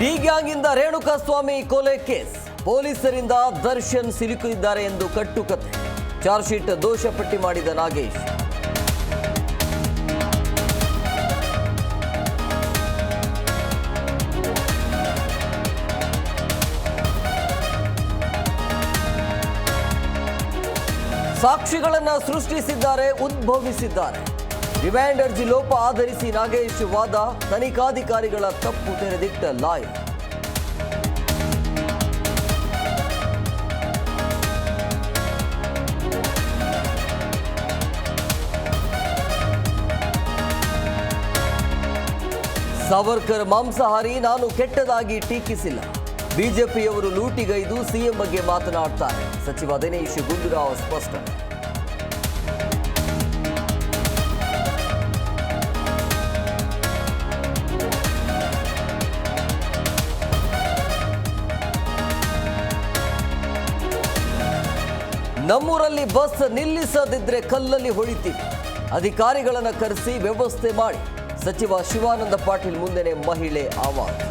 D ಗ್ಯಾಂಗ್ನಿಂದ Renukaswamy ಕೊಲೆ case ಪೊಲೀಸರಿಂದ ದರ್ಶನ್ ಸಿಲುಕಿದ್ದಾರೆ ಎಂದು ಕಟ್ಟುಕತೆ ಚಾರ್ಜ್ ಶೀಟ್ ದೋಷ ಪಟ್ಟಿ ಮಾಡಿದ ನಾಗೇಶ್. ಸಾಕ್ಷಿಗಳನ್ನು ಸೃಷ್ಟಿಸಿದ್ದಾರೆ, ಉದ್ಭವಿಸಿದ್ದಾರೆ. ರಿಮ್ಯಾಂಡ್ ಅರ್ಜಿ ಲೋಪ ಆಧರಿಸಿ ನಾಗೇಶ್ ವಾದ, ತನಿಖಾಧಿಕಾರಿಗಳ ತಪ್ಪು ತೆರೆದಿಟ್ಟ ಲಾಯರ್. ಸಾವರ್ಕರ್ ಮಾಂಸಾಹಾರಿ, ನಾನು ಕೆಟ್ಟದಾಗಿ ಟೀಕಿಸಿಲ್ಲ. ಬಿಜೆಪಿಯವರು ಲೂಟಿಗೈದು ಸಿಎಂ ಬಗ್ಗೆ ಮಾತನಾಡ್ತಾರೆ. ಸಚಿವ ದಿನೇಶ್ ಗುಂಡೂರಾವ್ ಸ್ಪಷ್ಟನೆ. ನಮ್ಮೂರಲ್ಲಿ ಬಸ್ ನಿಲ್ಲಿಸದಿದ್ರೆ ಕಲ್ಲಲ್ಲಿ ಹೊಳಿತೀವಿ. ಅಧಿಕಾರಿಗಳನ್ನು ಕರೆಸಿ ವ್ಯವಸ್ಥೆ ಮಾಡಿ. ಸಚಿವ ಶಿವಾನಂದ ಪಾಟೀಲ್ ಮುಂದೆನೆ ಮಹಿಳೆ ಆವಾಜ್.